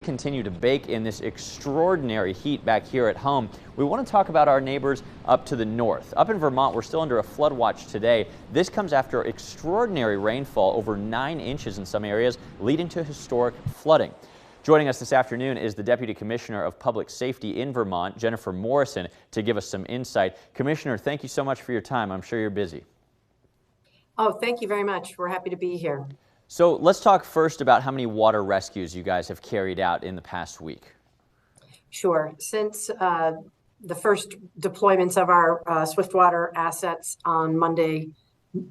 Continue to bake in this extraordinary heat back here at home. We want to talk about our neighbors up to the north. Up in Vermont, we're still under a flood watch today. This comes after extraordinary rainfall, over 9 inches in some areas, leading to historic flooding. Joining us this afternoon is the Deputy Commissioner of Public Safety in Vermont, Jennifer Morrison, to give us some insight. Commissioner, thank you so much for your time. I'm sure you're busy. Oh, thank you very much. We're happy to be here. So let's talk first about how many water rescues you guys have carried out in the past week. Sure. Since the first deployments of our Swiftwater assets on Monday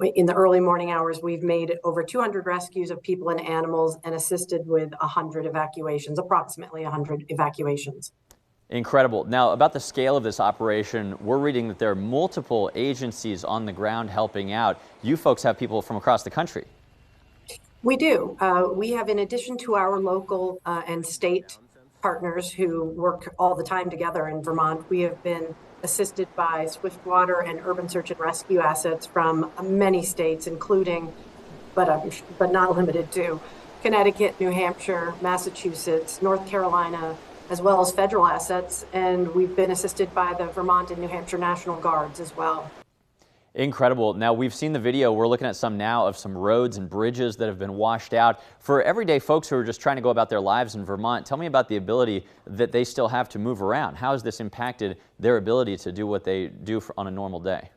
in the early morning hours, we've made over 200 rescues of people and animals and assisted with 100 evacuations, approximately 100 evacuations. Incredible. Now, about the scale of this operation, we're reading that there are multiple agencies on the ground helping out. You folks have people from across the country. We do. We have, in addition to our local and state partners who work all the time together in Vermont, we have been assisted by Swiftwater and urban search and rescue assets from many states, including, but not limited to, Connecticut, New Hampshire, Massachusetts, North Carolina, as well as federal assets. And we've been assisted by the Vermont and New Hampshire National Guards as well. Incredible. Now, we've seen the video. We're looking at some now of some roads and bridges that have been washed out. For everyday folks who are just trying to go about their lives in Vermont, tell me about the ability that they still have to move around. How has this impacted their ability to do what they do on a normal day?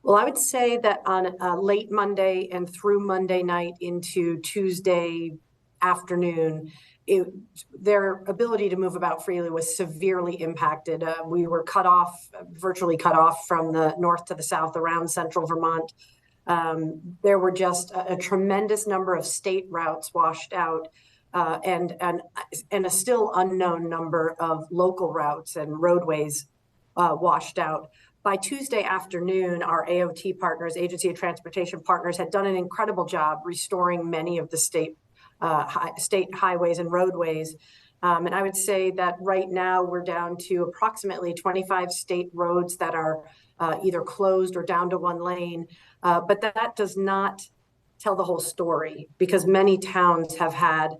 Well, I would say that on late Monday and through Monday night into Tuesday afternoon, their ability to move about freely was severely impacted. We were cut off, virtually cut off from the north to the south around central Vermont. There were just a tremendous number of state routes washed out and a still unknown number of local routes and roadways washed out. By Tuesday afternoon, our AOT partners, Agency of Transportation Partners, had done an incredible job restoring many of the state highways and roadways. And I would say that right now we're down to approximately 25 state roads that are either closed or down to one lane. But that does not tell the whole story, because many towns have had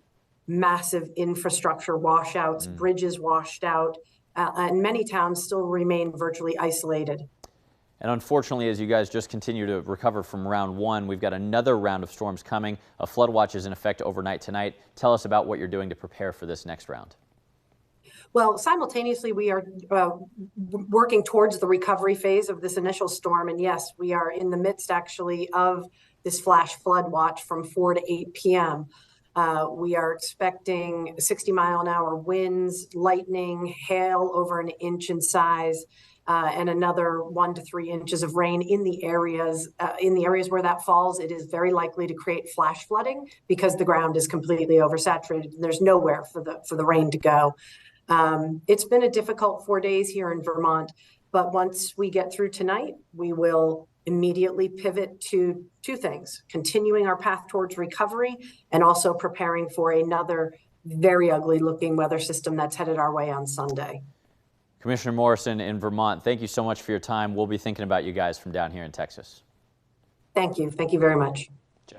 massive infrastructure washouts, bridges washed out, and many towns still remain virtually isolated. And unfortunately, as you guys just continue to recover from round one, we've got another round of storms coming. A flood watch is in effect overnight tonight. Tell us about what you're doing to prepare for this next round. Well, simultaneously, we are working towards the recovery phase of this initial storm. And yes, we are in the midst, actually, of this flash flood watch from 4 to 8 p.m. We are expecting 60-mile-an-hour winds, lightning, hail over an inch in size, and another 1 to 3 inches of rain in the areas where that falls. It is very likely to create flash flooding because the ground is completely oversaturated. There's nowhere for the rain to go. It's been a difficult 4 days here in Vermont, but once we get through tonight, we will immediately pivot to two things: continuing our path towards recovery and also preparing for another very ugly looking weather system that's headed our way on Sunday. Commissioner Morrison in Vermont, thank you so much for your time. We'll be thinking about you guys from down here in Texas. Thank you. Thank you very much.